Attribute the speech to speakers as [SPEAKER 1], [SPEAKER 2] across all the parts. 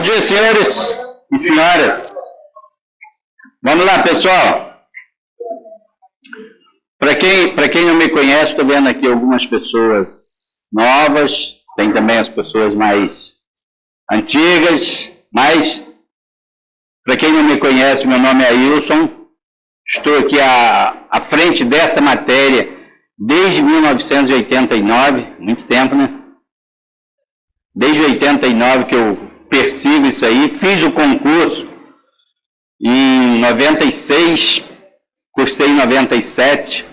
[SPEAKER 1] dia, senhores e senhoras. Vamos lá, pessoal. Para quem não me conhece, estou vendo aqui algumas pessoas novas, tem também as pessoas mais antigas, mas para quem não me conhece, meu nome é Ailson, estou aqui à frente dessa matéria desde 1989, muito tempo, né? Desde 89 que eu persigo isso aí, fiz o concurso em 96, cursei em 97,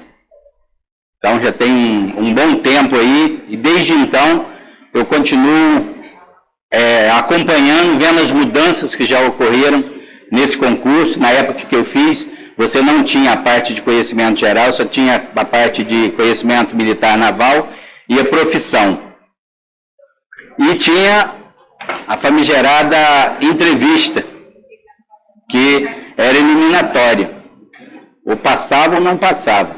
[SPEAKER 1] então já tem um bom tempo aí, e desde então eu continuo acompanhando, vendo as mudanças que já ocorreram nesse concurso. Na época que eu fiz, você não tinha a parte de conhecimento geral, só tinha a parte de conhecimento militar naval e a profissão. E tinha a famigerada entrevista, que era eliminatória. Ou passava ou não passava.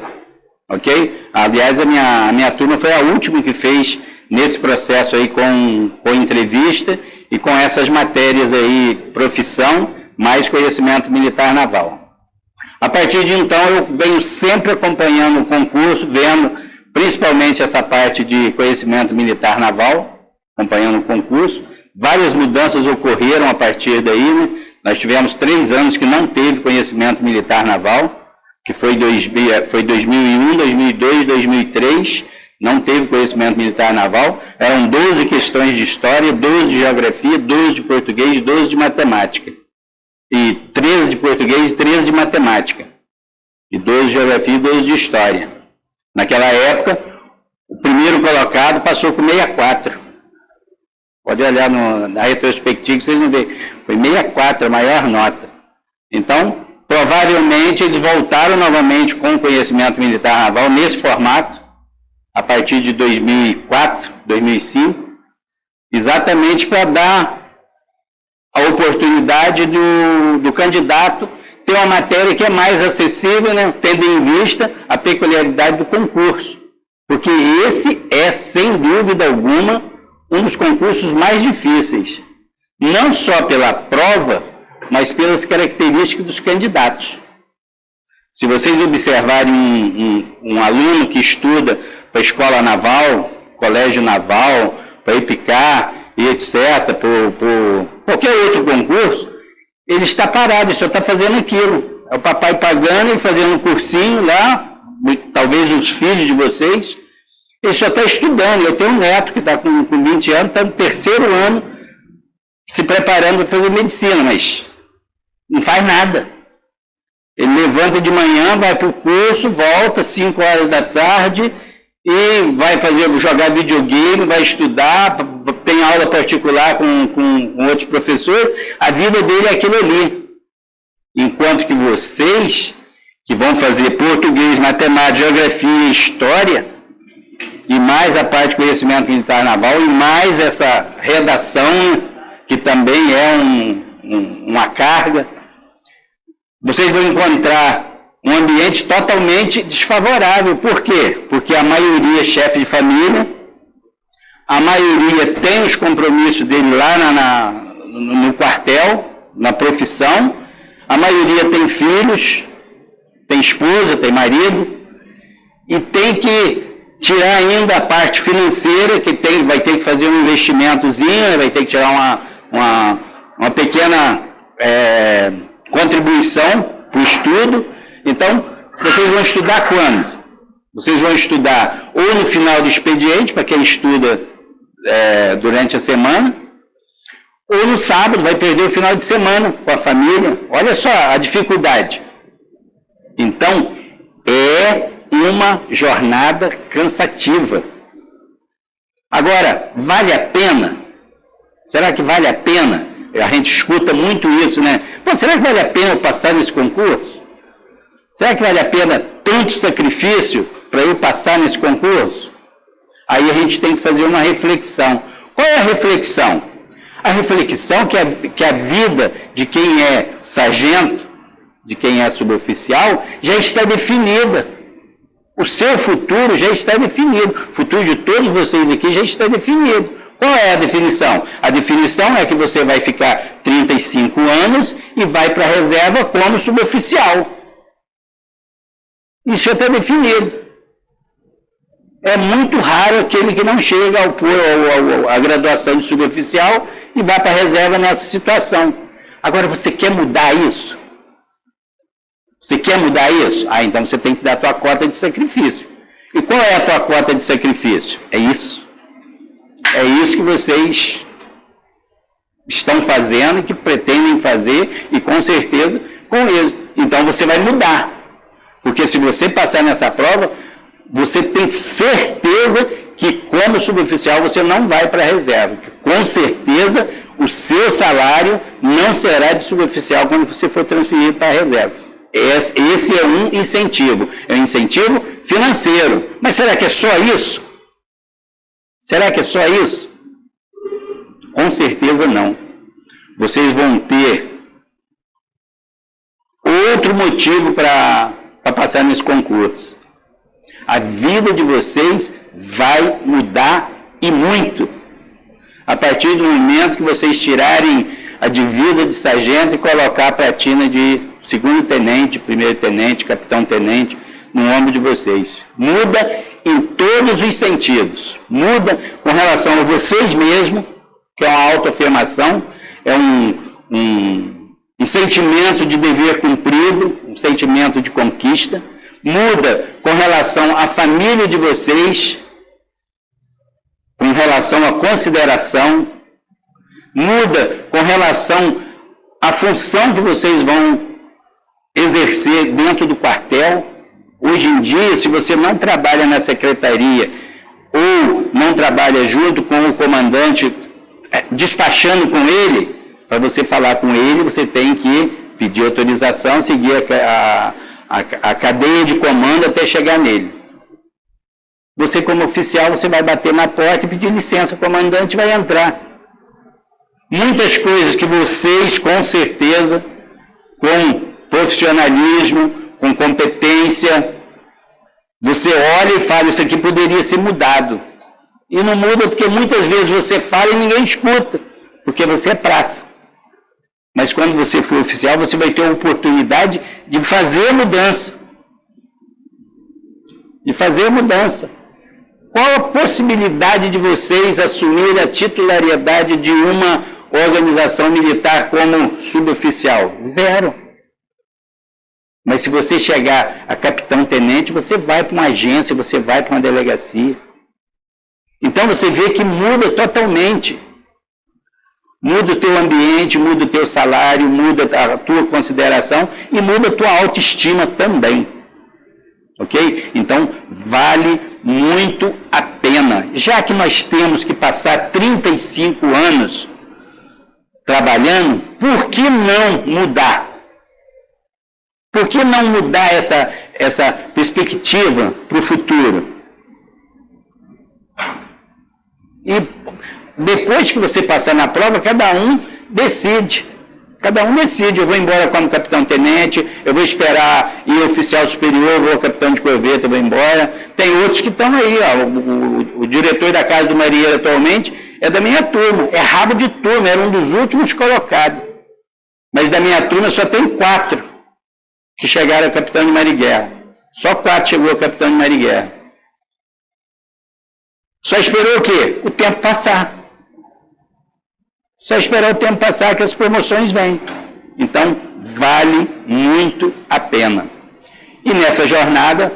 [SPEAKER 1] Ok? Aliás, a minha turma foi a última que fez nesse processo aí com entrevista e com essas matérias aí, profissão, mais conhecimento militar naval. A partir de então, eu venho sempre acompanhando o concurso, vendo principalmente essa parte de conhecimento militar naval, acompanhando o concurso. Várias mudanças ocorreram a partir daí, né? Nós tivemos 3 anos que não teve conhecimento militar naval, que foi 2001, 2002, 2003, não teve conhecimento militar naval. Eram 12 questões de história, 12 de geografia, 12 de português, 12 de matemática. E 13 de português e 13 de matemática. E 12 de geografia e 12 de história. Naquela época, o primeiro colocado passou com 64. Pode olhar na retrospectiva que vocês vão ver. Foi 64 a maior nota. Então, provavelmente eles voltaram novamente com o conhecimento militar naval nesse formato, a partir de 2004, 2005, exatamente para dar a oportunidade do candidato ter uma matéria que é mais acessível, né, tendo em vista a peculiaridade do concurso. Porque esse é, sem dúvida alguma, um dos concursos mais difíceis. Não só pela prova, mas pelas características dos candidatos. Se vocês observarem um aluno que estuda para a escola naval, colégio naval, para IPCAR e etc., por qualquer outro concurso, ele está parado, ele só está fazendo aquilo. É o papai pagando e fazendo um cursinho lá, talvez os filhos de vocês, ele só está estudando. Eu tenho um neto que está com 20 anos, está no 3º ano, se preparando para fazer medicina, mas não faz nada. Ele levanta de manhã, vai para o curso, volta 5 horas da tarde e vai jogar videogame, vai estudar, tem aula particular com outros professores. A vida dele é aquilo ali. Enquanto que vocês, que vão fazer português, matemática, geografia e história, e mais a parte de conhecimento militar naval, e mais essa redação, que também é uma carga, vocês vão encontrar um ambiente totalmente desfavorável. Por quê? Porque a maioria é chefe de família, a maioria tem os compromissos dele lá no quartel, na profissão, a maioria tem filhos, tem esposa, tem marido, e tem que tirar ainda a parte financeira, que vai ter que fazer um investimentozinho, vai ter que tirar uma pequena contribuição para o estudo. Então, vocês vão estudar quando? Vocês vão estudar ou no final do expediente, para quem estuda durante a semana, ou no sábado, vai perder o final de semana com a família. Olha só a dificuldade. Então, é uma jornada cansativa. Agora, vale a pena? Será que vale a pena? A gente escuta muito isso, né? Pô, será que vale a pena eu passar nesse concurso? Será que vale a pena tanto sacrifício para eu passar nesse concurso? Aí a gente tem que fazer uma reflexão. Qual é a reflexão? A reflexão que a vida de quem é sargento, de quem é suboficial, já está definida. O seu futuro já está definido. O futuro de todos vocês aqui já está definido. Qual é a definição? A definição é que você vai ficar 35 anos e vai para a reserva como suboficial. Isso já está definido. É muito raro aquele que não chega à graduação de suboficial e vai para a reserva nessa situação. Agora, você quer mudar isso? Você quer mudar isso? Então você tem que dar a tua cota de sacrifício. E qual é a tua cota de sacrifício? É isso. É isso que vocês estão fazendo e que pretendem fazer, e com certeza com êxito. Então você vai mudar. Porque se você passar nessa prova, você tem certeza que como suboficial você não vai para a reserva. Que, com certeza o seu salário não será de suboficial quando você for transferido para a reserva. Esse é um incentivo. É um incentivo financeiro. Mas será que é só isso? Será que é só isso? Com certeza não. Vocês vão ter outro motivo para passar nesse concurso. A vida de vocês vai mudar e muito. A partir do momento que vocês tirarem a divisa de sargento e colocar a platina de segundo tenente, primeiro tenente, capitão tenente no ombro de vocês. Muda em todos os sentidos. Muda com relação a vocês mesmos, que é uma autoafirmação, é um sentimento de dever cumprido, um sentimento de conquista. Muda com relação à família de vocês, com relação à consideração. Muda com relação à função que vocês vão exercer dentro do quartel. Hoje em dia, se você não trabalha na secretaria ou não trabalha junto com o comandante, despachando com ele, para você falar com ele, você tem que pedir autorização, seguir a cadeia de comando até chegar nele. Você, como oficial, você vai bater na porta e pedir licença, o comandante vai entrar. Muitas coisas que vocês, com certeza, com profissionalismo, com competência, você olha e fala, isso aqui poderia ser mudado. E não muda porque muitas vezes você fala e ninguém escuta, porque você é praça. Mas quando você for oficial, você vai ter a oportunidade de fazer a mudança. De fazer a mudança. Qual a possibilidade de vocês assumir a titularidade de uma organização militar como suboficial? Zero. Mas se você chegar a capitão-tenente, você vai para uma agência, você vai para uma delegacia. Então você vê que muda totalmente. Muda o teu ambiente, muda o teu salário, muda a tua consideração e muda a tua autoestima também. Ok? Então vale muito a pena. Já que nós temos que passar 35 anos trabalhando, por que não mudar? Por que não mudar essa perspectiva para o futuro? E depois que você passar na prova, cada um decide. Cada um decide. Eu vou embora como capitão-tenente, eu vou esperar ir oficial superior, vou capitão de corveta, eu vou embora. Tem outros que estão aí, ó. O diretor da Casa do Marinheiro atualmente é da minha turma, é rabo de turma, era um dos últimos colocados. Mas da minha turma só tem 4 que chegaram a capitão de Mariguerra. Só 4 chegou a capitão de Mariguerra. Só esperou o quê? O tempo passar. Só esperar o tempo passar que as promoções vêm. Então, vale muito a pena. E nessa jornada,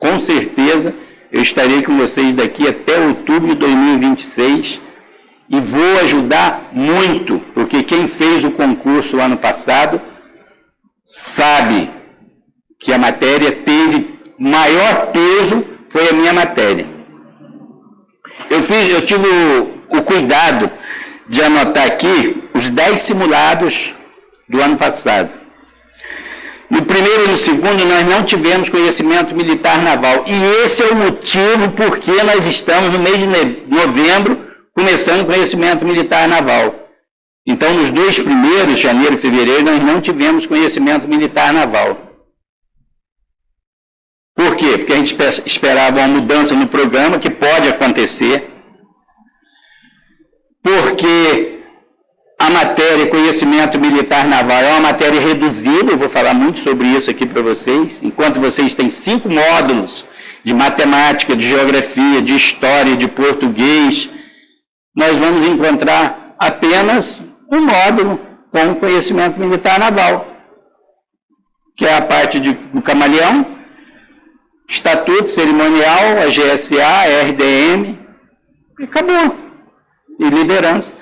[SPEAKER 1] com certeza, eu estarei com vocês daqui até outubro de 2026 e vou ajudar muito, porque quem fez o concurso ano passado sabe que a matéria teve maior peso, foi a minha matéria. Eu tive o cuidado de anotar aqui os 10 simulados do ano passado. No primeiro e no segundo, nós não tivemos conhecimento militar naval. E esse é o motivo por que nós estamos no mês de novembro começando conhecimento militar naval. Então, nos 2 primeiros, janeiro e fevereiro, nós não tivemos conhecimento militar naval. Por quê? Porque a gente esperava uma mudança no programa, que pode acontecer. porque a matéria Conhecimento Militar Naval é uma matéria reduzida, eu vou falar muito sobre isso aqui para vocês, enquanto vocês têm 5 módulos de matemática, de geografia, de história, de português, nós vamos encontrar apenas um módulo com Conhecimento Militar Naval, que é a parte do camaleão, Estatuto Cerimonial, a GSA, a RDM, e acabou. E liderança,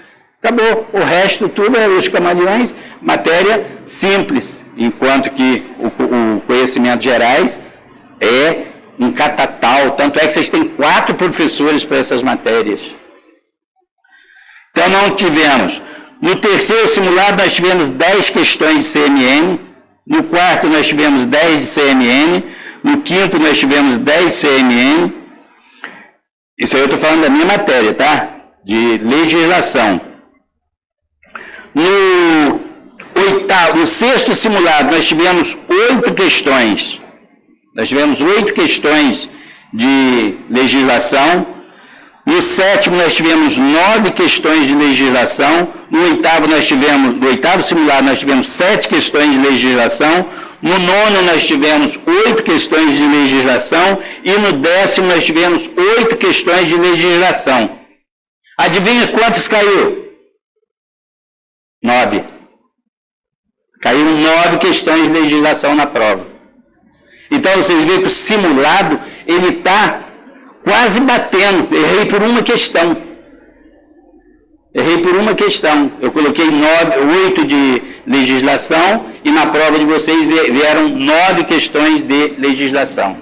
[SPEAKER 1] acabou. O resto tudo é os camaleões, matéria simples, enquanto que o conhecimento gerais é um catatal, tanto é que vocês têm 4 professores para essas matérias. Então não tivemos. No terceiro simulado nós tivemos 10 questões de CMN, no quarto nós tivemos 10 de CMN, no quinto nós tivemos 10 de CMN, isso aí eu estou falando da minha matéria, tá? De legislação. No sexto simulado nós tivemos 8 questões, de legislação. No sétimo nós tivemos 9 questões de legislação. No oitavo simulado nós tivemos 7 questões de legislação. No nono nós tivemos 8 questões de legislação. E no 10º nós tivemos 8 questões de legislação. Adivinha quantos caiu? 9. Caíram 9 questões de legislação na prova. Então vocês veem que o simulado, ele está quase batendo. Errei por uma questão. Eu coloquei 8 de legislação e na prova de vocês vieram 9 questões de legislação.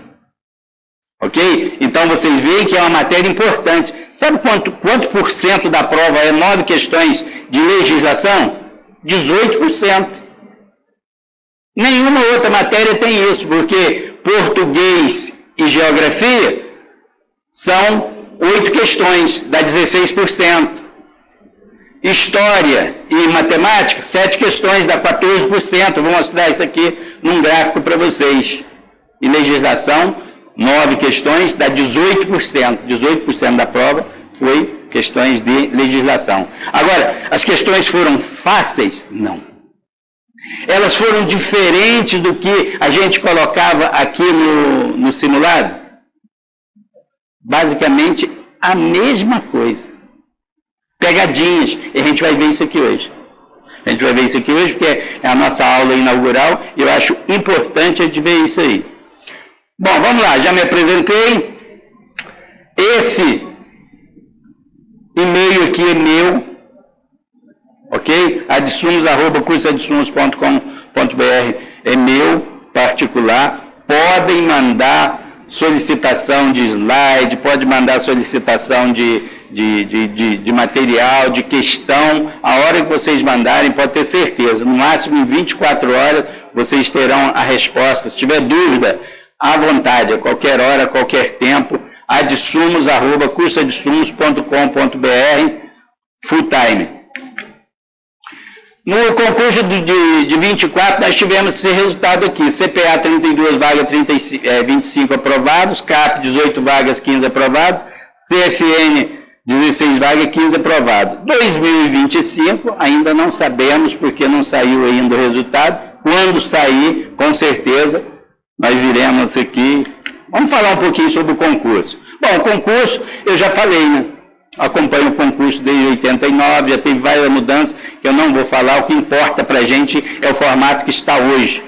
[SPEAKER 1] Ok? Então vocês veem que é uma matéria importante. Sabe quanto por cento da prova é 9 questões de legislação? 18%. Nenhuma outra matéria tem isso, porque português e geografia são 8 questões, dá 16%. História e matemática, 7 questões, dá 14%. Vou mostrar isso aqui num gráfico para vocês. E legislação, 9 questões, dá 18%. 18% da prova foi questões de legislação. Agora, as questões foram fáceis? Não. Elas foram diferentes do que a gente colocava aqui no simulado? Basicamente, a mesma coisa. Pegadinhas. E a gente vai ver isso aqui hoje. Porque é a nossa aula inaugural e eu acho importante a gente ver isso aí. Bom, vamos lá, já me apresentei. Esse e-mail aqui é meu, ok? cursoadsumos@cursoadsumos.com.br é meu particular. Podem mandar solicitação de slide, pode mandar solicitação de material, de questão, a hora que vocês mandarem, pode ter certeza, no máximo em 24 horas vocês terão a resposta. Se tiver dúvida, à vontade, a qualquer hora, a qualquer tempo, cursoadsumos@cursoadsumos.com.br, full time. No concurso de 24, nós tivemos esse resultado aqui: CPA 32 vagas, 25 aprovados, CAP 18 vagas, 15 aprovados, CFN 16 vagas, 15 aprovados. 2025, ainda não sabemos, porque não saiu ainda o resultado. Quando sair, com certeza, nós viremos aqui. Vamos falar um pouquinho sobre o concurso. Bom, o concurso, eu já falei, né? Acompanho o concurso desde 89, já teve várias mudanças, que eu não vou falar. O que importa para a gente é o formato que está hoje.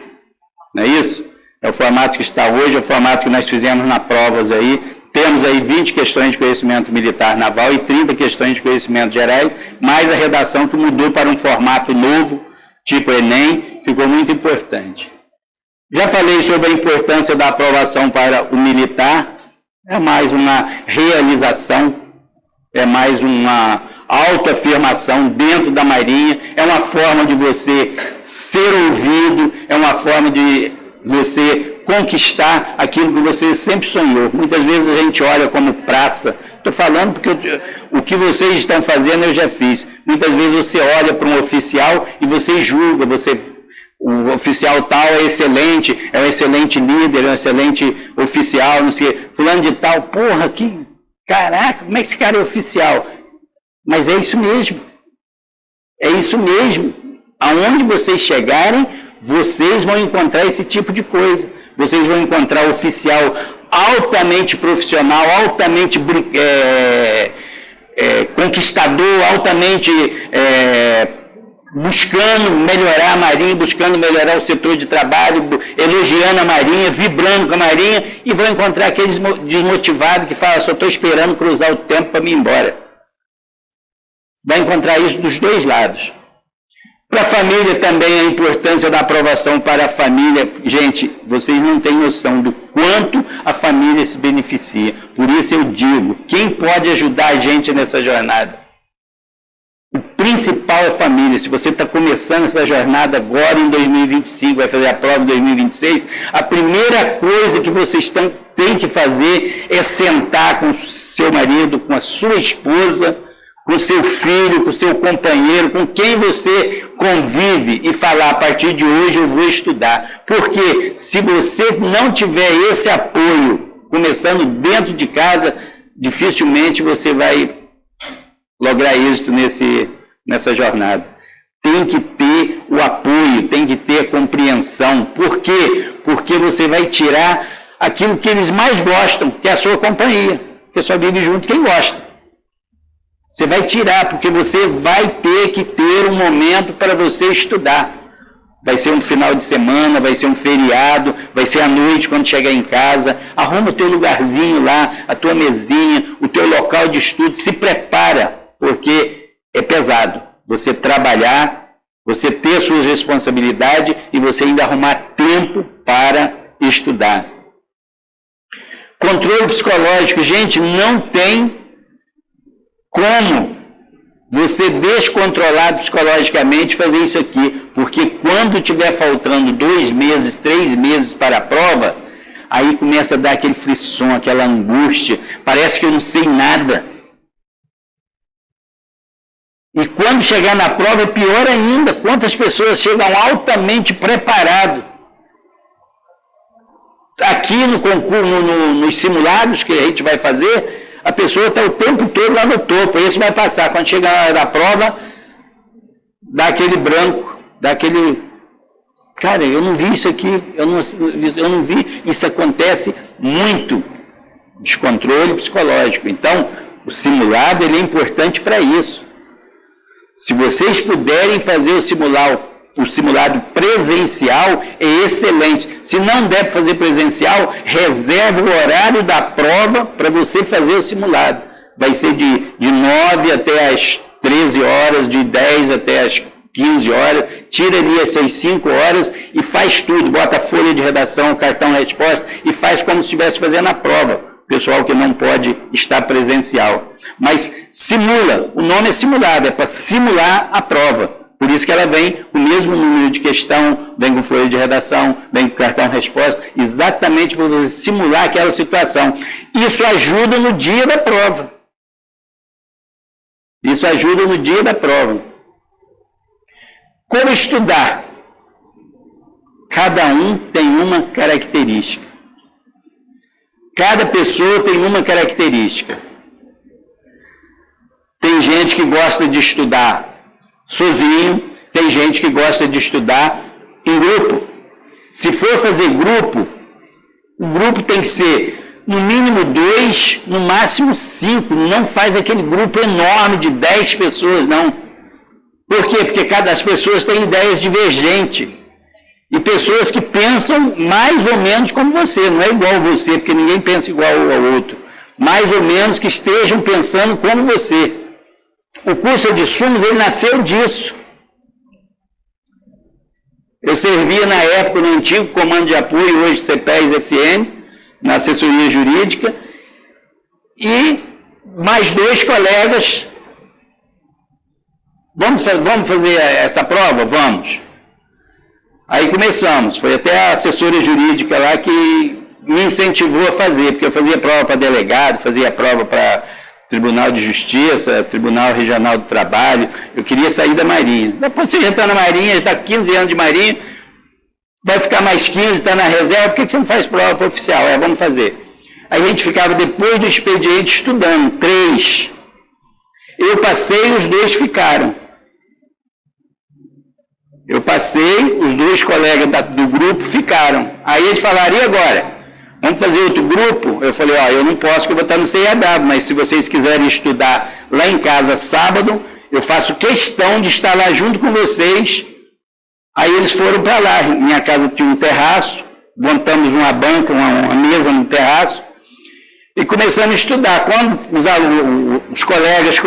[SPEAKER 1] Não é isso? É o formato que está hoje, é o formato que nós fizemos nas provas aí. Temos aí 20 questões de conhecimento militar naval e 30 questões de conhecimentos gerais, mais a redação que mudou para um formato novo, tipo Enem, ficou muito importante. Já falei sobre a importância da aprovação para o militar, é mais uma realização, é mais uma autoafirmação dentro da Marinha, é uma forma de você ser ouvido, é uma forma de você conquistar aquilo que você sempre sonhou. Muitas vezes a gente olha como praça. Estou falando porque o que vocês estão fazendo eu já fiz. Muitas vezes você olha para um oficial e você julga, o oficial tal é um excelente líder, é um excelente oficial, não sei, fulano de tal, porra, caraca, como é que esse cara é oficial? Mas é isso mesmo. É isso mesmo. Aonde vocês chegarem, vocês vão encontrar esse tipo de coisa. Vocês vão encontrar oficial altamente profissional, altamente conquistador, altamente buscando melhorar a Marinha, buscando melhorar o setor de trabalho, elogiando a Marinha, vibrando com a Marinha, e vão encontrar aqueles desmotivados que falam, só estou esperando cruzar o tempo para me ir embora. Vai encontrar isso dos dois lados. Para a família também, a importância da aprovação para a família. Gente, vocês não têm noção do quanto a família se beneficia. Por isso eu digo, quem pode ajudar a gente nessa jornada? O principal é a família. Se você está começando essa jornada agora em 2025, vai fazer a prova em 2026, a primeira coisa que vocês têm que fazer é sentar com o seu marido, com a sua esposa, com o seu filho, com o seu companheiro, com quem você convive e falar, a partir de hoje eu vou estudar. Porque se você não tiver esse apoio, começando dentro de casa, dificilmente você vai lograr êxito nessa jornada. Tem que ter o apoio, tem que ter a compreensão. Por quê? Porque você vai tirar aquilo que eles mais gostam, que é a sua companhia. Porque só vive junto quem gosta. Você vai tirar, porque você vai ter que ter um momento para você estudar. Vai ser um final de semana, vai ser um feriado, vai ser à noite quando chegar em casa. Arruma o teu lugarzinho lá, a tua mesinha, o teu local de estudo. Se prepara, porque é pesado. Você trabalhar, você ter suas responsabilidades e você ainda arrumar tempo para estudar. Controle psicológico. Gente, não tem como você descontrolado psicologicamente fazer isso aqui, porque quando estiver faltando 2 meses, 3 meses para a prova, aí começa a dar aquele frisson, aquela angústia, parece que eu não sei nada. E quando chegar na prova é pior ainda, quantas pessoas chegam altamente preparadas. Aqui no concurso, nos simulados que a gente vai fazer, a pessoa está o tempo todo lá no topo, esse vai passar. Quando chega na hora da prova, dá aquele branco, dá aquele... Cara, eu não vi isso aqui, eu não vi. Isso acontece muito, descontrole psicológico. Então, o simulado ele é importante para isso. Se vocês puderem fazer o simulado presencial, é excelente. Se não der para fazer presencial, reserve o horário da prova para você fazer o simulado. Vai ser de 9 até as 13 horas, de 10 até as 15 horas, tira ali essas 5 horas e faz tudo, bota a folha de redação, o cartão resposta e faz como se estivesse fazendo a prova. Pessoal que não pode estar presencial. Mas simula, o nome é simulado, é para simular a prova. Por isso que ela vem com o mesmo número de questão, vem com folha de redação, vem com cartão resposta, exatamente para você simular aquela situação. Isso ajuda no dia da prova. Isso ajuda no dia da prova. Como estudar? Cada um tem uma característica. Cada pessoa tem uma característica. Tem gente que gosta de estudar sozinho, tem gente que gosta de estudar em grupo. Se for fazer grupo, o grupo tem que ser no mínimo 2, no máximo 5. Não faz aquele grupo enorme de 10 pessoas, não. Por quê? Porque as pessoas têm ideias divergentes. E pessoas que pensam mais ou menos como você, não é igual você, porque ninguém pensa igual ao outro. Mais ou menos que estejam pensando como você. O curso de Sumos, ele nasceu disso. Eu servia na época no antigo Comando de Apoio, hoje CPES-FN, na assessoria jurídica, e mais 2 colegas, vamos fazer essa prova? Vamos. Aí começamos, foi até a assessora jurídica lá que me incentivou a fazer, porque eu fazia prova para delegado, fazia prova para Tribunal de Justiça, Tribunal Regional do Trabalho, eu queria sair da Marinha. Depois você já está na Marinha, já está 15 anos de Marinha, vai ficar mais 15, está na reserva, por que você não faz prova para oficial? Vamos fazer. Aí a gente ficava depois do expediente estudando, 3. Eu passei, os dois ficaram. Eu passei, os dois colegas do grupo ficaram. Aí eles falaram, e agora? Vamos fazer outro grupo? Eu falei, ó, eu não posso, que eu vou estar no CEAW, mas se vocês quiserem estudar lá em casa sábado, eu faço questão de estar lá junto com vocês. Aí eles foram para lá. Minha casa tinha um terraço, montamos uma banca, uma mesa no terraço, e começamos a estudar. Quando os colegas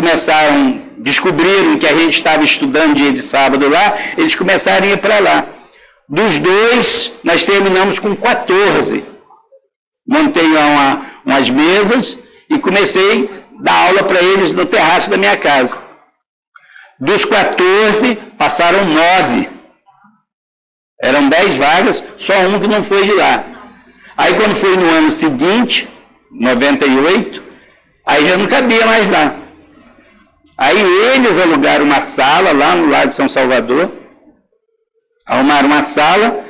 [SPEAKER 1] descobriram que a gente estava estudando dia de sábado lá, eles começaram a ir para lá. Dos dois, nós terminamos com 14. Montei lá umas mesas e comecei a dar aula para eles no terraço da minha casa. Dos 14, passaram 9. Eram 10 vagas, só um que não foi de lá. Aí quando foi no ano seguinte, 98, aí já não cabia mais lá. Aí eles alugaram uma sala lá no Lago de São Salvador, arrumaram uma sala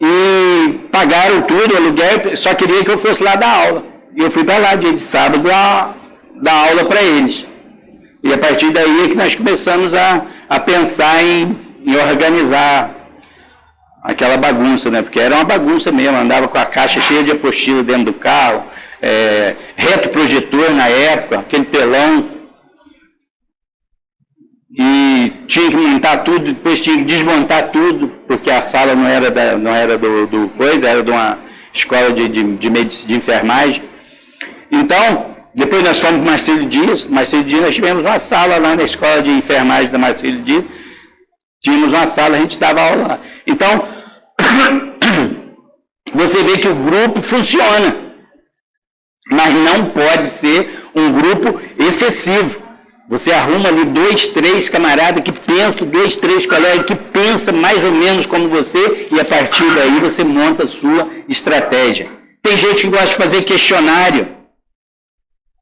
[SPEAKER 1] e pagaram tudo, o aluguel, só queria que eu fosse lá dar aula. E eu fui para lá dia de sábado dar aula para eles. E a partir daí é que nós começamos a pensar em organizar aquela bagunça, né? Porque era uma bagunça mesmo, andava com a caixa cheia de apostila dentro do carro, retroprojetor na época, aquele telão, e tinha que montar tudo, depois tinha que desmontar tudo, porque a sala não era do coisa, era de uma escola de enfermagem. Então, depois nós fomos para Marcílio Dias nós tivemos uma sala lá na escola de enfermagem da Marcílio Dias, tínhamos uma sala, a gente dava aula lá. Então, você vê que o grupo funciona, mas não pode ser um grupo excessivo. Você arruma ali 2, 3 camaradas que pensam, 2, 3 colegas que pensam mais ou menos como você, e a partir daí você monta a sua estratégia. Tem gente que gosta de fazer questionário.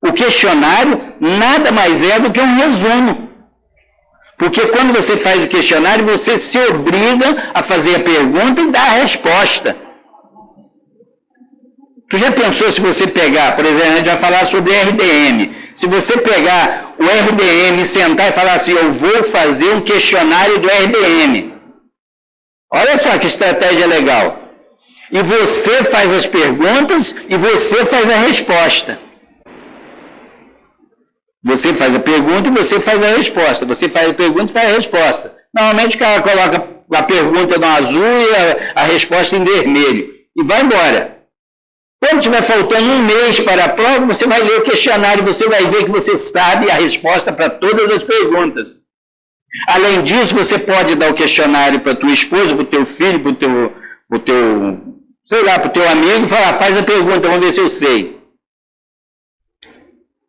[SPEAKER 1] O questionário nada mais é do que um resumo. Porque quando você faz o questionário, você se obriga a fazer a pergunta e dar a resposta. Tu já pensou se você pegar, por exemplo, a gente vai falar sobre RDM. Se você pegar o RDM e sentar e falar assim, eu vou fazer um questionário do RDM. Olha só que estratégia legal. E você faz as perguntas e você faz a resposta. Você faz a pergunta e você faz a resposta. Você faz a pergunta e faz a resposta. Normalmente o cara coloca a pergunta no azul e a resposta em vermelho. E vai embora. Quando estiver faltando um mês para a prova, você vai ler o questionário e você vai ver que você sabe a resposta para todas as perguntas. Além disso, você pode dar o questionário para a tua esposa, para o teu filho, para o teu amigo e falar, faz a pergunta, vamos ver se eu sei.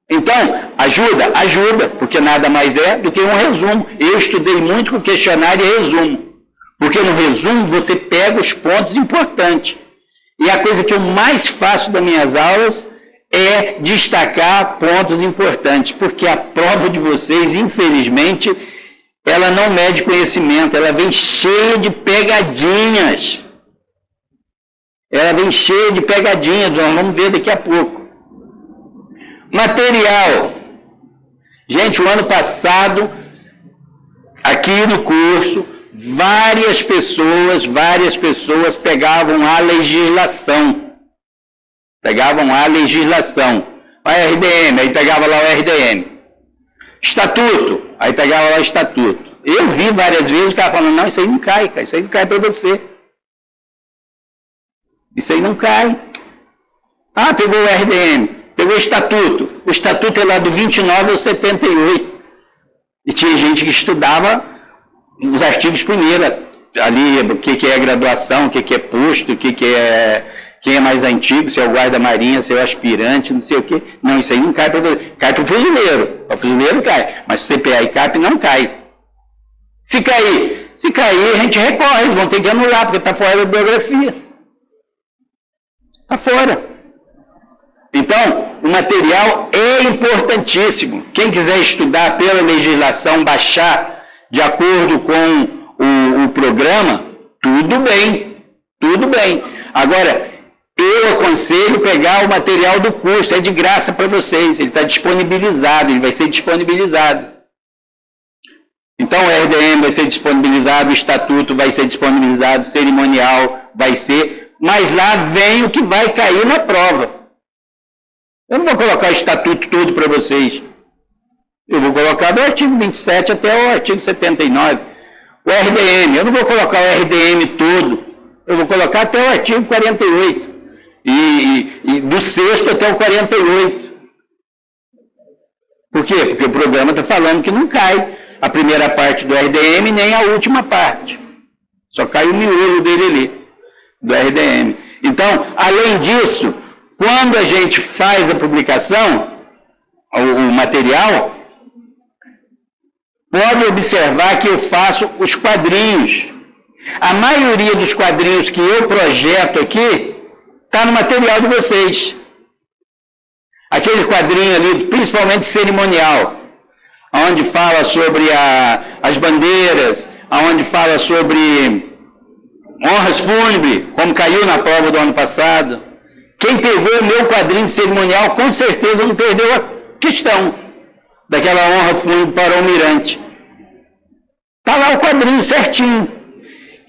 [SPEAKER 1] Então, ajuda, porque nada mais é do que um resumo. Eu estudei muito com questionário e resumo, porque no resumo você pega os pontos importantes. E a coisa que eu mais faço das minhas aulas é destacar pontos importantes, porque a prova de vocês, infelizmente, ela não mede conhecimento, ela vem cheia de pegadinhas. Nós vamos ver daqui a pouco. Material. Gente, o ano passado, aqui no curso, várias pessoas pegavam a legislação. O RDM, aí pegava lá o RDM. Estatuto, aí pegava lá o estatuto. Eu vi várias vezes o cara falando, não, isso aí não cai, cara, isso aí não cai para você. Isso aí não cai. Ah, pegou o RDM, pegou o estatuto. O estatuto é lá do 29 ao 78. E tinha gente que estudava os artigos primeiro, ali, o que é graduação, o que é posto, quem é mais antigo, se é o guarda-marinha, se é o aspirante, não sei o quê. Não, isso aí não cai para o fuzileiro. O fuzileiro cai, mas CPA e CAP não cai. Se cair, a gente recorre, eles vão ter que anular, porque está fora da biografia. Está fora. Então, o material é importantíssimo. Quem quiser estudar pela legislação, baixar de acordo com o programa, tudo bem. Agora, eu aconselho pegar o material do curso, é de graça para vocês, ele está disponibilizado, ele vai ser disponibilizado. Então o RDM vai ser disponibilizado, o estatuto vai ser disponibilizado, o cerimonial vai ser, mas lá vem o que vai cair na prova. Eu não vou colocar o estatuto todo para vocês. Eu vou colocar do artigo 27 até o artigo 79. O RDM, eu não vou colocar o RDM todo, eu vou colocar até o artigo 48. E do 6º até o 48. Por quê? Porque o programa está falando que não cai a primeira parte do RDM nem a última parte. Só cai o miolo dele ali, do RDM. Então, além disso, quando a gente faz a publicação, o material, pode observar que eu faço os quadrinhos. A maioria dos quadrinhos que eu projeto aqui está no material de vocês. Aquele quadrinho ali, principalmente cerimonial, onde fala sobre as bandeiras, onde fala sobre honras fúnebres, como caiu na prova do ano passado. Quem pegou o meu quadrinho de cerimonial, com certeza não perdeu a questão daquela honra fúnebre para o almirante. Está lá o quadrinho certinho.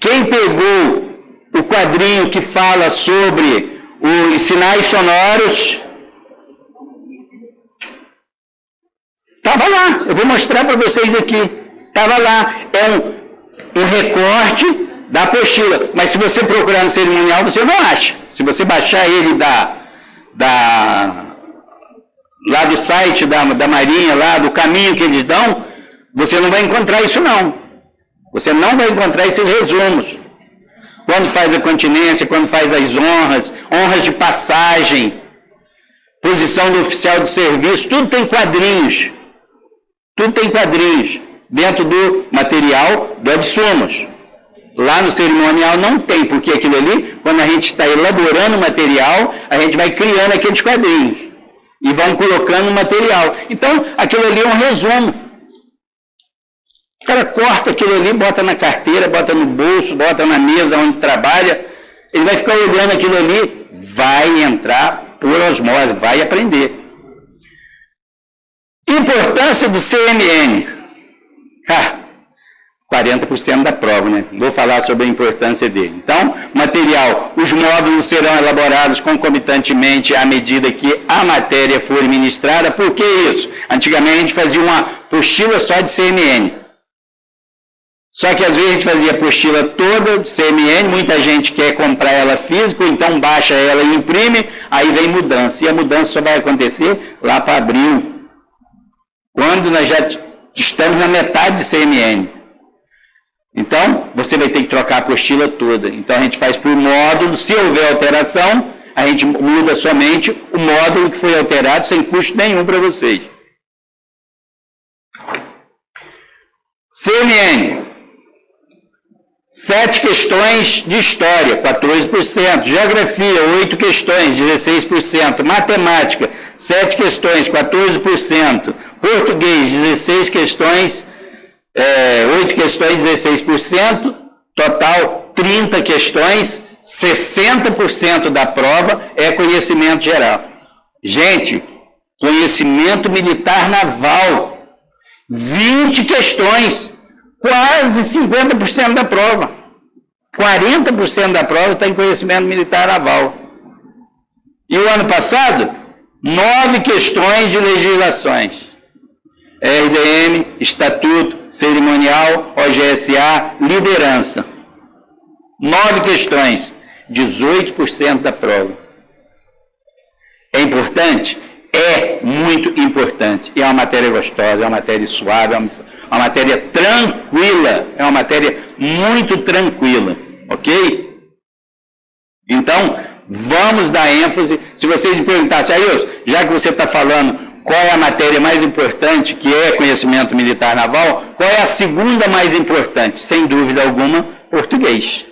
[SPEAKER 1] Quem pegou o quadrinho que fala sobre os sinais sonoros, estava lá. Eu vou mostrar para vocês aqui. Estava lá. É um recorte da apostila. Mas se você procurar no cerimonial, você não acha. Se você baixar ele lá do site da Marinha, lá do caminho que eles dão, você não vai encontrar isso não. Você não vai encontrar esses resumos. Quando faz a continência, quando faz as honras de passagem, posição do oficial de serviço, tudo tem quadrinhos. Tudo tem quadrinhos dentro do material do Adsumos. Lá no cerimonial não tem, porque aquilo ali, quando a gente está elaborando o material, a gente vai criando aqueles quadrinhos e vão colocando o material. Então, aquilo ali é um resumo. O cara corta aquilo ali, bota na carteira, bota no bolso, bota na mesa onde trabalha, ele vai ficar olhando aquilo ali, vai entrar por osmose, vai aprender. Importância do CMN. 40% da prova, né? Vou falar sobre a importância dele. Então, material, os módulos serão elaborados concomitantemente à medida que a matéria for ministrada. Por que isso? Antigamente a gente fazia uma apostila só de CMN. Só que às vezes a gente fazia a apostila toda de CMN, muita gente quer comprar ela física, então baixa ela e imprime, aí vem mudança. E a mudança só vai acontecer lá para abril, quando nós já estamos na metade de CMN. Então, você vai ter que trocar a apostila toda. Então, a gente faz por módulo. Se houver alteração, a gente muda somente o módulo que foi alterado, sem custo nenhum para vocês. CMN. 7 questões de história, 14%. Geografia, 8 questões, 16%. Matemática, 7 questões, 14%. Português, 16 questões, 8 questões, 16%, total 30 questões, 60% da prova é conhecimento geral. Gente, conhecimento militar naval, 20 questões, quase 50% da prova. 40% da prova está em conhecimento militar naval. E o ano passado, 9 questões de legislações. RDM, Estatuto, Cerimonial, OGSA, Liderança. 9 questões, 18% da prova. É importante? É muito importante. E é uma matéria gostosa, é uma matéria suave, é uma matéria tranquila, é uma matéria muito tranquila, ok? Então, vamos dar ênfase. Se vocês me perguntassem, Ailson, já que você está falando qual é a matéria mais importante, que é conhecimento militar naval, qual é a segunda mais importante? Sem dúvida alguma, português.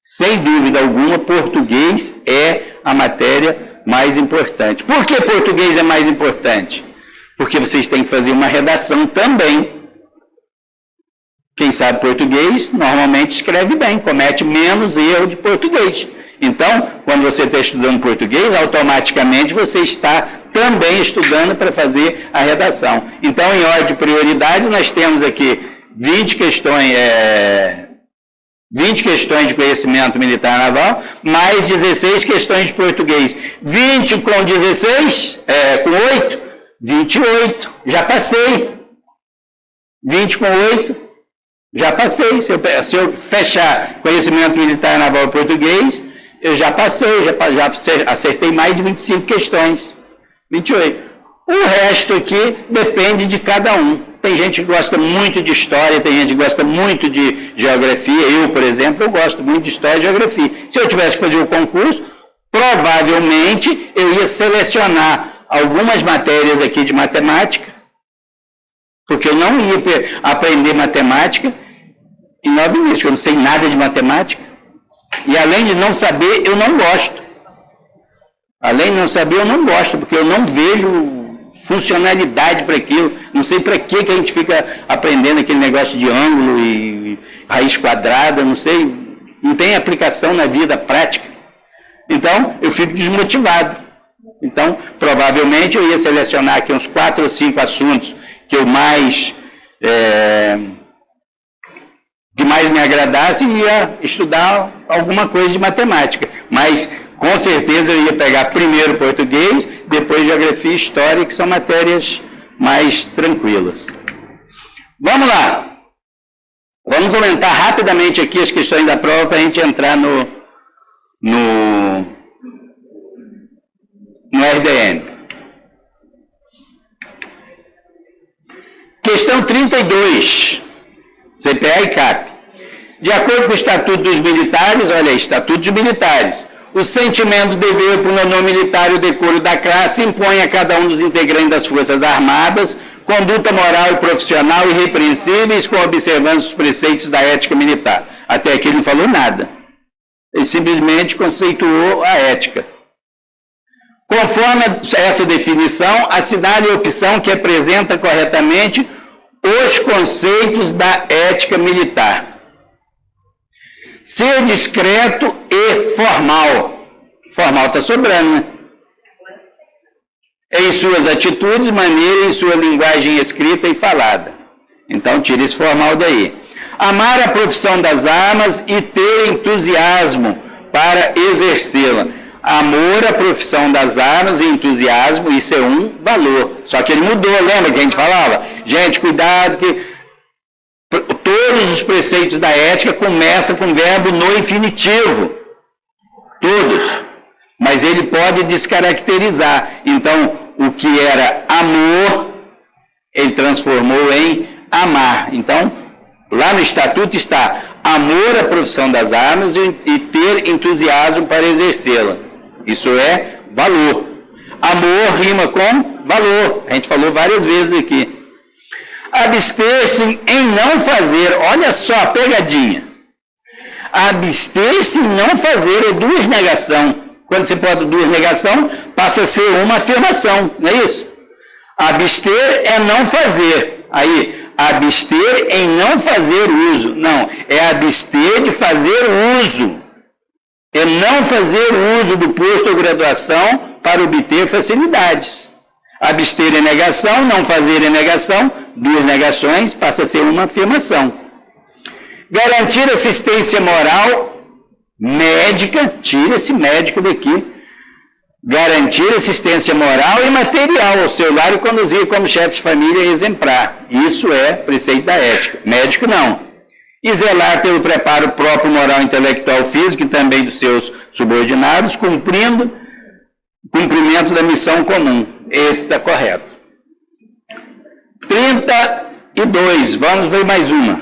[SPEAKER 1] Sem dúvida alguma, português é a matéria mais importante. Por que português é mais importante? Porque vocês têm que fazer uma redação também. Quem sabe português, normalmente escreve bem, comete menos erro de português. Então, quando você está estudando português, automaticamente você está também estudando para fazer a redação. Então, em ordem de prioridade, nós temos aqui 20 questões de conhecimento militar naval, mais 16 questões de português. 20 com 16, com 8, 28, já passei. 20 com 8, já passei. Se eu fechar conhecimento militar naval e português, eu já passei, já acertei mais de 25 questões. 28. O resto aqui depende de cada um. Tem gente que gosta muito de história, tem gente que gosta muito de geografia. Eu, por exemplo, eu gosto muito de história e geografia. Se eu tivesse que fazer o concurso, provavelmente eu ia selecionar algumas matérias aqui de matemática, porque eu não ia aprender matemática em 9 meses, porque eu não sei nada de matemática. E além de não saber, eu não gosto. Além de não saber, eu não gosto, porque eu não vejo funcionalidade para aquilo. Não sei para que a gente fica aprendendo aquele negócio de ângulo e raiz quadrada, não sei, não tem aplicação na vida prática. Então, eu fico desmotivado. Então, provavelmente eu ia selecionar aqui uns 4 ou 5 assuntos que eu mais me agradasse e ia estudar alguma coisa de matemática. Mas com certeza eu ia pegar primeiro português, depois geografia e história, que são matérias mais tranquilas. Vamos lá. Vamos comentar rapidamente aqui as questões da prova para a gente entrar no RDM. Questão 32, CPA e CAP. De acordo com o Estatuto dos Militares, olha aí, Estatuto dos Militares, o sentimento, dever, pundonor militar e o decoro da classe impõe a cada um dos integrantes das Forças Armadas conduta moral e profissional irrepreensíveis com observância dos preceitos da ética militar. Até aqui ele não falou nada. Ele simplesmente conceituou a ética. Conforme essa definição, assinale a opção que apresenta corretamente os conceitos da ética militar. Ser discreto e formal. Formal está sobrando, né? Em suas atitudes, maneira, em sua linguagem escrita e falada. Então, tira esse formal daí. Amar a profissão das armas e ter entusiasmo para exercê-la. Amor à profissão das armas e entusiasmo, isso é um valor. Só que ele mudou, lembra que a gente falava? Gente, cuidado que todos os preceitos da ética começam com o verbo no infinitivo. Todos. Mas ele pode descaracterizar. Então, o que era amor, ele transformou em amar. Então, lá no Estatuto está amor à profissão das armas e ter entusiasmo para exercê-la. Isso é valor. Amor rima com valor. A gente falou várias vezes aqui. Abster-se em não fazer, olha só a pegadinha. Abster-se em não fazer é duas negação. Quando você bota duas negação, passa a ser uma afirmação, não é isso? Abster é não fazer. Aí, abster em não fazer uso. Não, é abster de fazer uso. É não fazer uso do posto ou graduação para obter facilidades. Abster é negação, não fazer é negação, duas negações, passa a ser uma afirmação. Garantir assistência moral médica, tira esse médico daqui. Garantir assistência moral e material ao seu lar e conduzir como chefe de família exemplar. Isso é preceito da ética. Médico não. E zelar pelo preparo próprio moral, intelectual, físico e também dos seus subordinados, cumprimento da missão comum. Esse está correto. 32, vamos ver mais uma.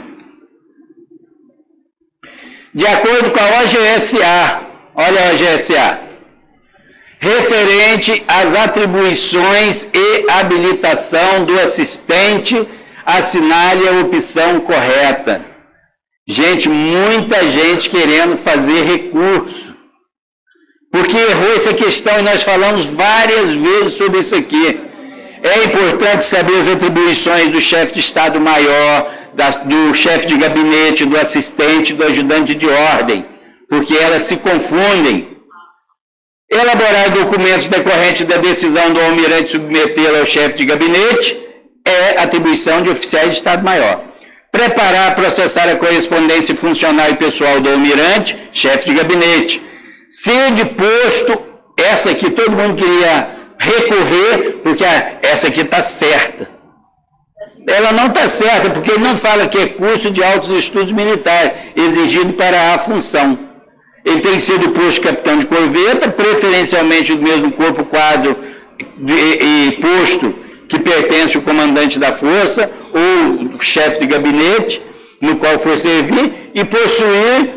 [SPEAKER 1] De acordo com a OGSA, olha a OGSA, referente às atribuições e habilitação do assistente, assinale a opção correta. Gente, muita gente querendo fazer recurso, porque errou essa questão e nós falamos várias vezes sobre isso aqui. É importante saber as atribuições do chefe de Estado-Maior, do chefe de gabinete, do assistente, do ajudante de ordem, porque elas se confundem. Elaborar documentos decorrentes da decisão do almirante submetê-la ao chefe de gabinete é atribuição de oficiais de Estado-Maior. Preparar, processar a correspondência funcional e pessoal do almirante, chefe de gabinete. Ser deposto, essa aqui todo mundo queria recorrer, porque essa aqui está certa. Ela não está certa, porque ele não fala que é curso de altos estudos militares, exigido para a função. Ele tem que ser deposto capitão de corveta, preferencialmente do mesmo corpo, quadro e posto que pertence ao comandante da força ou o chefe de gabinete no qual for servir, e possuir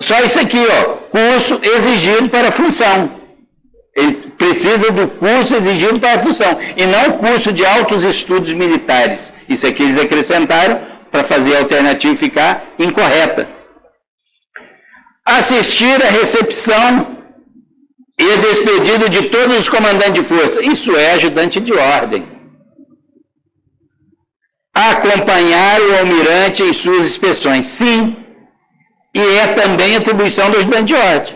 [SPEAKER 1] só isso aqui, ó, curso exigido para a função. Ele precisa do curso exigido para a função, e não o curso de altos estudos militares. Isso aqui eles acrescentaram para fazer a alternativa ficar incorreta. Assistir à recepção e despedido de todos os comandantes de força. Isso é ajudante de ordem. Acompanhar o almirante em suas inspeções. Sim, e é também atribuição do ajudante de ordem.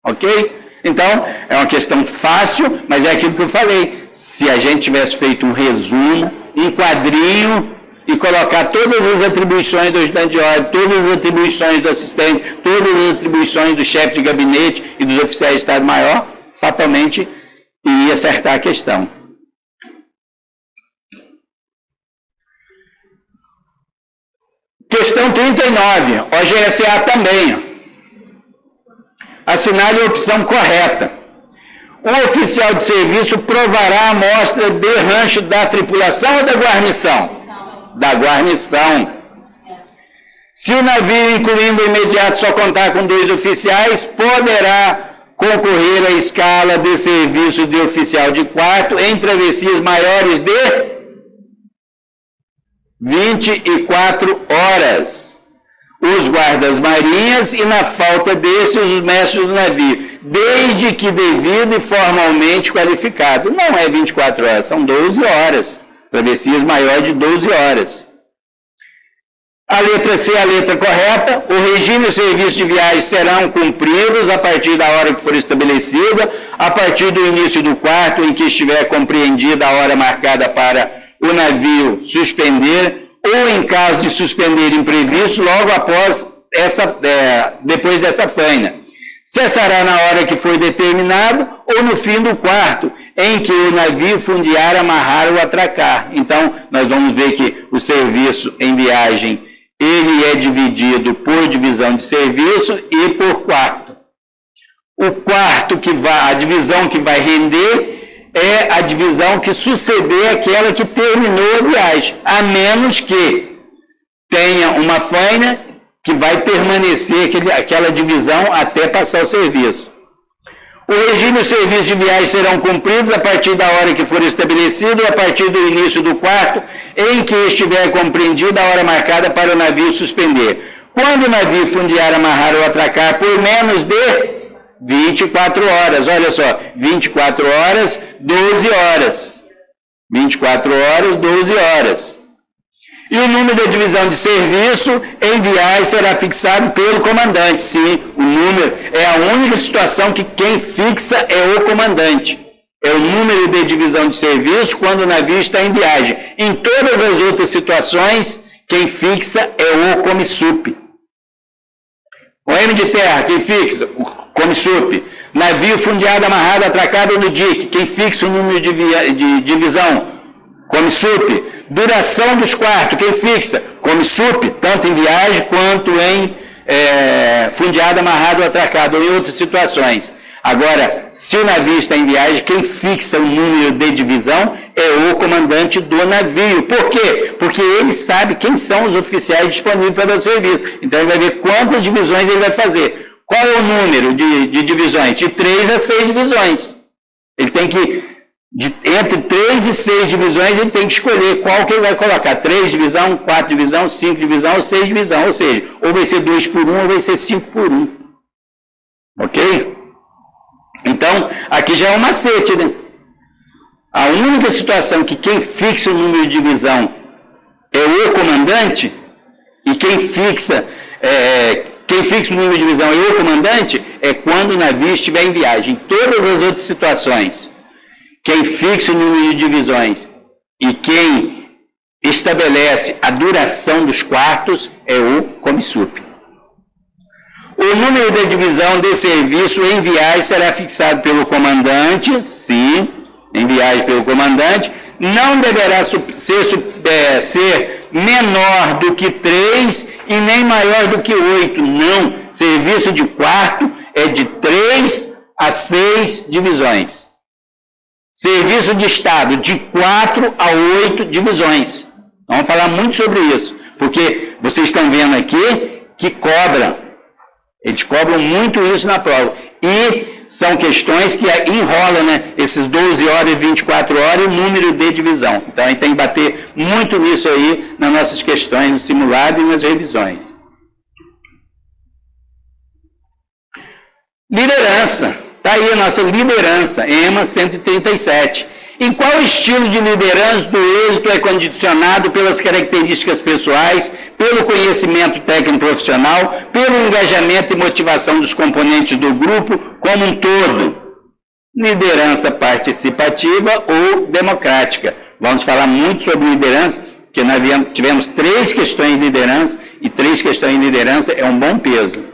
[SPEAKER 1] Ok? Então, é uma questão fácil, mas é aquilo que eu falei. Se a gente tivesse feito um resumo, um quadrinho, e colocar todas as atribuições do ajudante de ordem, todas as atribuições do assistente, todas as atribuições do chefe de gabinete e dos oficiais de Estado-Maior, fatalmente iria acertar a questão. Questão 39, OGSA também. Assinale a opção correta. O oficial de serviço provará a amostra de rancho da tripulação ou da guarnição? Da guarnição. Se o navio, incluindo o imediato, só contar com 2 oficiais, poderá concorrer à escala de serviço de oficial de quarto em travessias maiores de 24 horas. Os guardas marinhas e, na falta destes, os mestres do navio, desde que devido e formalmente qualificado. Não é 24 horas, são 12 horas. Travessias maiores de 12 horas. A letra C é a letra correta. O regime e o serviço de viagem serão cumpridos a partir da hora que for estabelecida, a partir do início do quarto em que estiver compreendida a hora marcada para o navio suspender, ou em caso de suspender imprevisto, logo após depois dessa faina. Cessará na hora que for determinado ou no fim do quarto, em que o navio fundear, amarrar ou atracar. Então, nós vamos ver que o serviço em viagem, ele é dividido por divisão de serviço e por quarto. O quarto a divisão que vai render é a divisão que suceder aquela que terminou a viagem, a menos que tenha uma faina que vai permanecer aquela divisão até passar o serviço. O regime e o serviço de viagem serão cumpridos a partir da hora que for estabelecido e a partir do início do quarto em que estiver compreendida a hora marcada para o navio suspender. Quando o navio fundear, amarrar ou atracar por menos de 24 horas. Olha só, 24 horas, 12 horas. 24 horas, 12 horas. E o número da divisão de serviço em viagem será fixado pelo comandante. Sim, o número é a única situação que quem fixa é o comandante. É o número de divisão de serviço quando o navio está em viagem. Em todas as outras situações, quem fixa é o comissup. O M de terra, quem fixa? O comissup. Navio fundeado, amarrado, atracado no dique. Quem fixa o número de divisão? Comissup. Duração dos quartos, quem fixa? Comissup, tanto em viagem quanto em fundeado, amarrado ou atracado, ou em outras situações. Agora, se o navio está em viagem, quem fixa o número de divisão é o comandante do navio. Por quê? Porque ele sabe quem são os oficiais disponíveis para dar o serviço. Então, ele vai ver quantas divisões ele vai fazer. Qual é o número de divisões? De 3 a 6 divisões. Ele tem que... entre 3 e 6 divisões, ele tem que escolher qual que ele vai colocar. 3 divisão, 4 divisão, 5 divisão ou 6 divisão. Ou seja, ou vai ser 2 por 1 ou vai ser 5 por 1. Ok? Então, aqui já é um macete, né? A única situação que quem fixa o número de divisão é o comandante, e quem fixa o número de divisão é o comandante, é quando o navio estiver em viagem. Todas as outras situações, quem fixa o número de divisões e quem estabelece a duração dos quartos é o COMISUP. O número de divisão de serviço em viagem será fixado pelo comandante, sim, em viagem pelo comandante, não deverá ser menor do que 3 e nem maior do que 8, não. Serviço de quarto é de 3 a 6 divisões. Serviço de estado, de 4 a 8 divisões. Vamos falar muito sobre isso, porque vocês estão vendo aqui que cobram. Eles cobram muito isso na prova. E são questões que enrolam, né? Esses 12 horas e 24 horas e o número de divisão. Então, a gente tem que bater muito nisso aí nas nossas questões, no simulado e nas revisões. Liderança. Está aí a nossa liderança, EMA 137. Em qual estilo de liderança do êxito é condicionado pelas características pessoais, pelo conhecimento técnico profissional, pelo engajamento e motivação dos componentes do grupo como um todo? Liderança participativa ou democrática. Vamos falar muito sobre liderança, porque nós tivemos 3 questões de liderança, e 3 questões de liderança é um bom peso.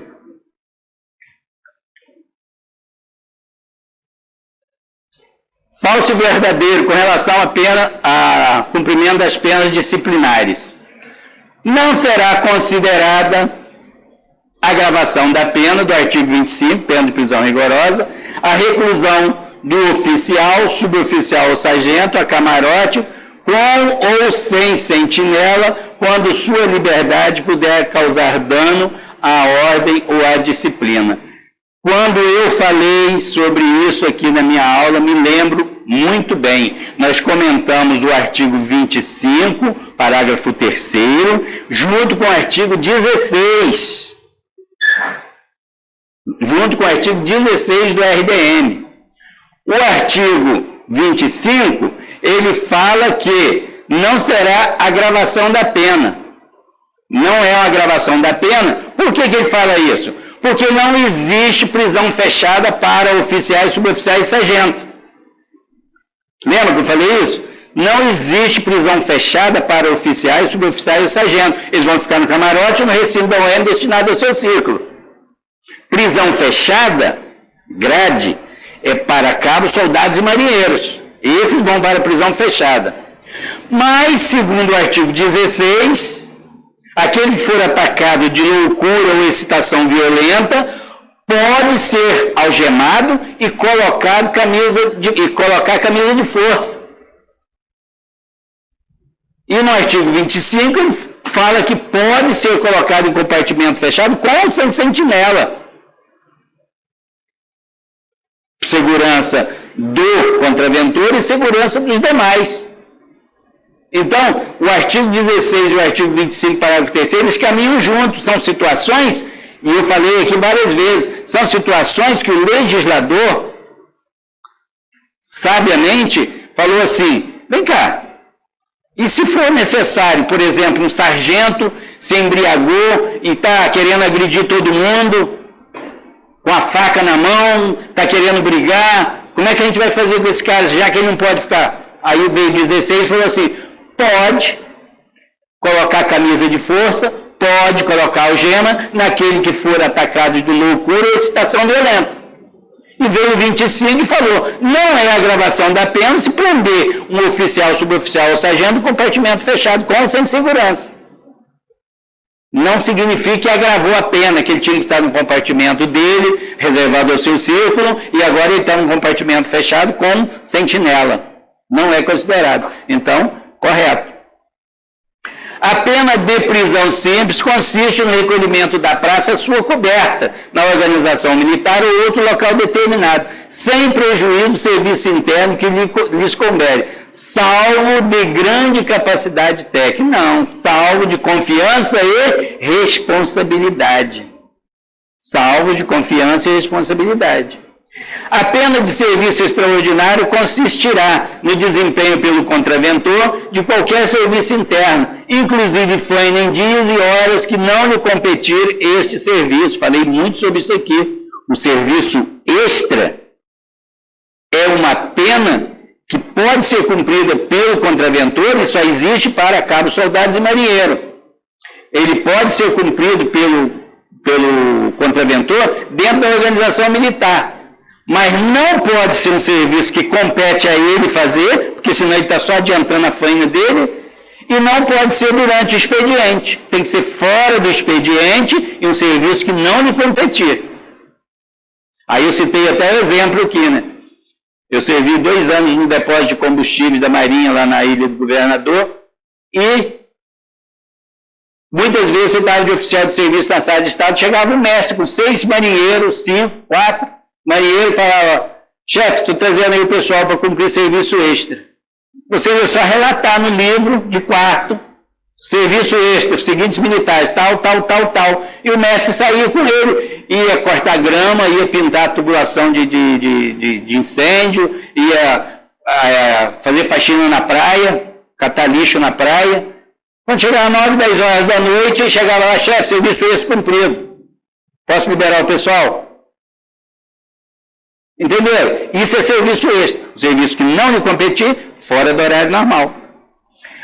[SPEAKER 1] Falso e verdadeiro com relação a cumprimento das penas disciplinares. Não será considerada agravação da pena do artigo 25, pena de prisão rigorosa, a reclusão do oficial, suboficial ou sargento a camarote, com ou sem sentinela, quando sua liberdade puder causar dano à ordem ou à disciplina. Quando eu falei sobre isso aqui na minha aula, me lembro muito bem. Nós comentamos o artigo 25, parágrafo 3º, junto com o artigo 16. Junto com o artigo 16 do RDM. O artigo 25, ele fala que não será agravação da pena. Não é uma agravação da pena. Por que ele fala isso? Porque não existe prisão fechada para oficiais, suboficiais e sargento. Lembra que eu falei isso? Não existe prisão fechada para oficiais, suboficiais e sargento. Eles vão ficar no camarote ou no recinto da OM destinado ao seu círculo. Prisão fechada, grade, é para cabos, soldados e marinheiros. Esses vão para a prisão fechada. Mas, segundo o artigo 16... aquele que for atacado de loucura ou excitação violenta pode ser algemado e colocar camisa de força. E no artigo 25 ele fala que pode ser colocado em compartimento fechado com ou sem sentinela. Segurança do contraventor e segurança dos demais. Então, o artigo 16 e o artigo 25, parágrafo 3º, eles caminham juntos, são situações, e eu falei aqui várias vezes, são situações que o legislador, sabiamente, falou assim, vem cá, e se for necessário, por exemplo, um sargento se embriagou e está querendo agredir todo mundo, com a faca na mão, está querendo brigar, como é que a gente vai fazer com esse cara, já que ele não pode ficar? Aí veio 16 e falou assim, pode colocar camisa de força, pode colocar algema naquele que for atacado de loucura ou excitação violenta. E veio 25 e falou, não é agravação da pena se prender um oficial, suboficial ou sargento no compartimento fechado com ou sem segurança. Não significa que agravou a pena, que ele tinha que estar no compartimento dele, reservado ao seu círculo, e agora ele está no compartimento fechado com sentinela. Não é considerado. Então, correto. A pena de prisão simples consiste no recolhimento da praça à sua coberta, na organização militar ou outro local determinado, sem prejuízo do serviço interno que lhes couber, salvo de grande capacidade técnica. Não, salvo de confiança e responsabilidade. Salvo de confiança e responsabilidade. A pena de serviço extraordinário consistirá no desempenho pelo contraventor de qualquer serviço interno, inclusive faina em dias e horas que não lhe competir este serviço. Falei muito sobre isso aqui. o serviço extra é uma pena que pode ser cumprida pelo contraventor e só existe para cabos, soldados e marinheiro. Ele pode ser cumprido pelo contraventor dentro da organização militar, mas não pode ser um serviço que compete a ele fazer, porque senão ele está só adiantando a faina dele, e não pode ser durante o expediente. Tem que ser fora do expediente e um serviço que não lhe competir. Aí eu citei até o exemplo aqui, né? Eu servi 2 anos no depósito de combustíveis da Marinha, lá na Ilha do Governador, e muitas vezes você estava de oficial de serviço na sala de Estado, chegava um mestre com 6 marinheiros, 5, 4 marinheiros, e falava: chefe, estou trazendo aí o pessoal para cumprir serviço extra. Você ia só relatar no livro de quarto, serviço extra, seguintes militares, tal, tal, tal, tal. E o mestre saía com ele, ia cortar grama, ia pintar a tubulação de incêndio, ia fazer faxina na praia, catar lixo na praia. Quando chegava 9, 10 horas da noite, ele chegava lá: chefe, serviço extra cumprido. Posso liberar o pessoal? Entenderam? Isso é serviço extra. O serviço que não lhe competir, fora do horário normal.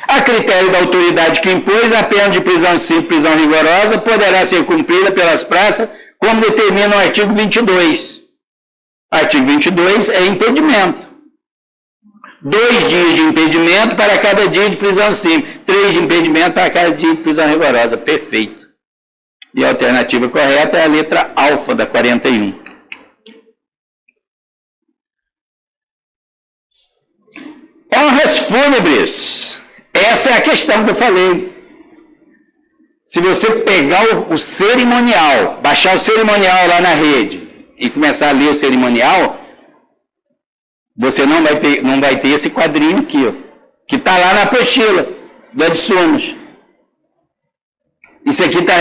[SPEAKER 1] A critério da autoridade que impôs, a pena de prisão simples, prisão rigorosa, poderá ser cumprida pelas praças, como determina o artigo 22. Artigo 22 é impedimento. 2 dias de impedimento para cada dia de prisão simples. 3 de impedimento para cada dia de prisão rigorosa. Perfeito. E a alternativa correta é a letra alfa da 41. Honras fúnebres. Essa é a questão que eu falei. Se você pegar o cerimonial, baixar o cerimonial lá na rede e começar a ler o cerimonial, você não vai ter esse quadrinho aqui, ó, que está lá na apostila do Adsumos. Isso aqui está,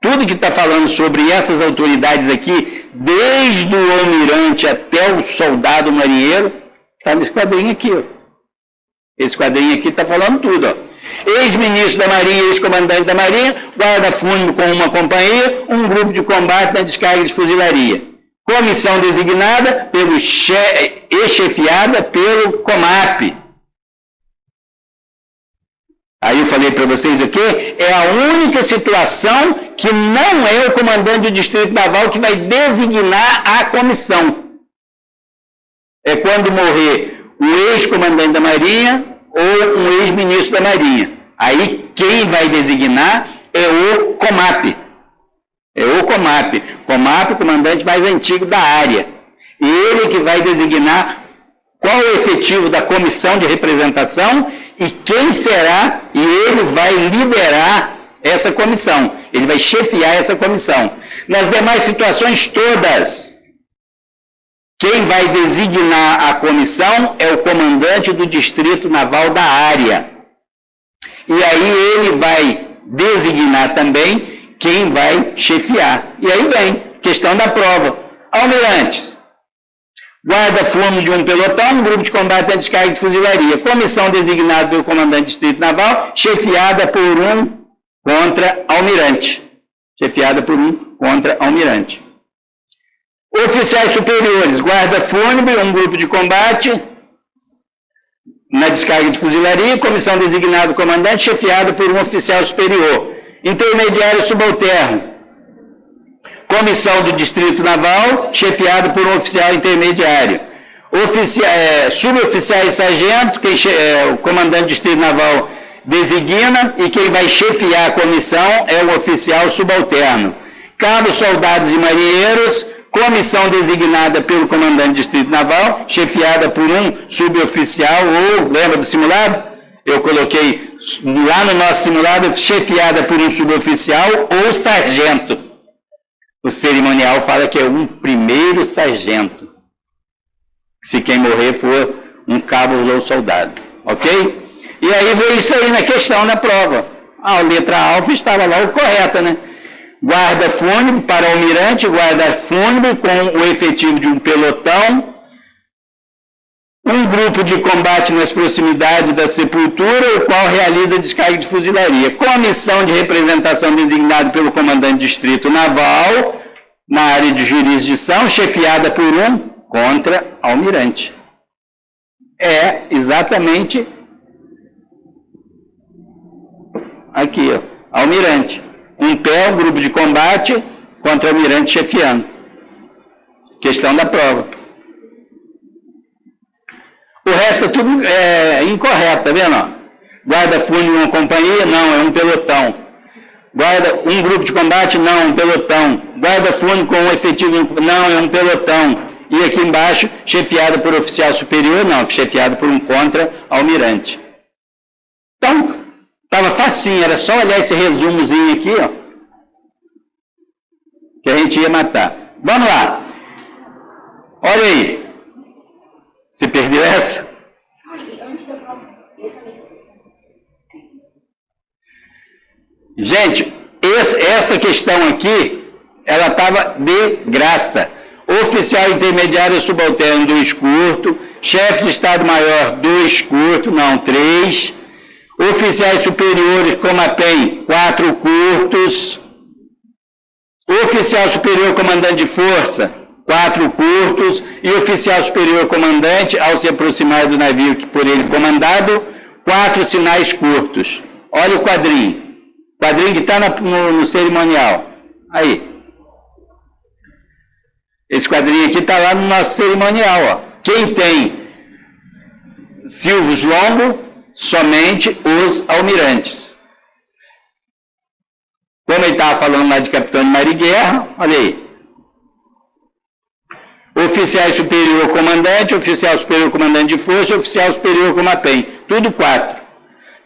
[SPEAKER 1] tudo que está falando sobre essas autoridades aqui, desde o almirante até o soldado marinheiro, está nesse quadrinho aqui, ó. Esse quadrinho aqui está falando tudo, ó. Ex-ministro da Marinha, ex-comandante da Marinha, guarda-fúnebre com uma companhia, um grupo de combate na descarga de fuzilaria. Comissão designada e chefiada pelo COMAP. Aí eu falei para vocês aqui, é a única situação que não é o comandante do Distrito Naval que vai designar a comissão. É quando morrer o ex-comandante da Marinha ou um ex-ministro da Marinha. Aí quem vai designar é o COMAP. É o COMAP. COMAP, o comandante mais antigo da área. Ele que vai designar qual é o efetivo da comissão de representação e quem será, e ele vai liderar essa comissão. Ele vai chefiar essa comissão. Nas demais situações todas, quem vai designar a comissão é o comandante do Distrito Naval da área. E aí ele vai designar também quem vai chefiar. E aí vem, questão da prova. Almirantes, guarda-fúnebre de um pelotão, um grupo de combate à descarga de fuzilaria. Comissão designada pelo comandante do Distrito Naval, chefiada por um contra-almirante. Chefiada por um contra-almirante. Oficiais superiores, guarda-fúnebre, um grupo de combate na descarga de fuzilaria, comissão designada do comandante, chefiada por um oficial superior. Intermediário subalterno, comissão do Distrito Naval, chefiado por um oficial intermediário. Suboficiais e sargento, o comandante do Distrito Naval designa, e quem vai chefiar a comissão é o oficial subalterno. Cabos, soldados e marinheiros, comissão designada pelo comandante do Distrito Naval, chefiada por um suboficial, ou, lembra do simulado? Eu coloquei lá no nosso simulado, chefiada por um suboficial ou sargento. O cerimonial fala que é um primeiro sargento, se quem morrer for um cabo ou soldado, ok? E aí veio isso aí na questão, na prova. A letra alfa estava lá correta, né? Guarda-fúnebre para o almirante, guarda-fúnebre com o efetivo de um pelotão, um grupo de combate nas proximidades da sepultura, o qual realiza descarga de fuzilaria. Comissão de representação designada pelo comandante do Distrito Naval, na área de jurisdição, chefiada por um contra-almirante. É exatamente aqui, ó, almirante. Um pé, um grupo de combate, contra-almirante chefiando. Questão da prova. O resto é tudo incorreto, tá vendo? Guarda fúnebre uma companhia? Não, é um pelotão. Guarda um grupo de combate? Não, um pelotão. Guarda fúnebre com um efetivo? Não, é um pelotão. E aqui embaixo, chefiado por oficial superior? Não, chefiado por um contra-almirante. Então, estava facinho, era só olhar esse resumozinho aqui, ó, que a gente ia matar. Vamos lá. Olha aí. Você perdeu essa? Gente, essa questão aqui, ela estava de graça. Oficial intermediário subalterno, 2 curto. Chefe de Estado-Maior, 2 curto, não 3. Oficiais superiores, Comapem, 4 curtos. Oficial superior comandante de força, 4 curtos. E oficial superior comandante, ao se aproximar do navio que por ele comandado, 4 sinais curtos. Olha o quadrinho. Quadrinho que está no cerimonial. Aí. Esse quadrinho aqui está lá no nosso cerimonial. Ó. Quem tem silvos longos, somente os almirantes. Como ele estava falando lá de capitão de mar e guerra, olha aí. Oficial superior comandante, oficial superior comandante de força, oficial superior comapem. Tudo 4.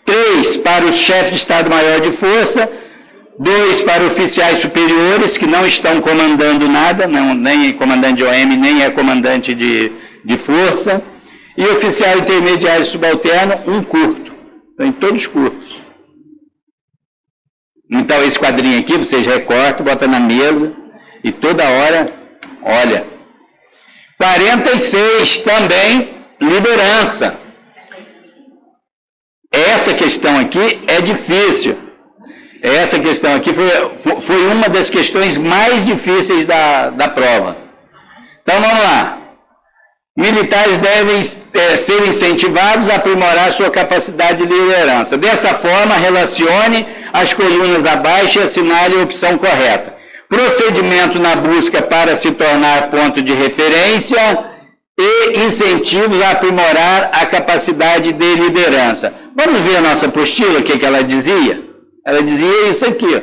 [SPEAKER 1] 3 para os chefes de Estado-Maior de força, 2 para oficiais superiores que não estão comandando nada, não, nem é comandante de OM, nem é comandante de força, e oficial intermediário subalterno, 1 curto. Então, todos curtos. Então, esse quadrinho aqui, vocês recortam, botam na mesa, e toda hora, olha. 46, também, liderança. Essa questão aqui é difícil. Essa questão aqui foi uma das questões mais difíceis da prova. Então, vamos lá. Militares devem ser incentivados a aprimorar sua capacidade de liderança. Dessa forma, relacione as colunas abaixo e assinale a opção correta. Procedimento na busca para se tornar ponto de referência e incentivos a aprimorar a capacidade de liderança. Vamos ver a nossa apostila, o que ela dizia? Ela dizia isso aqui.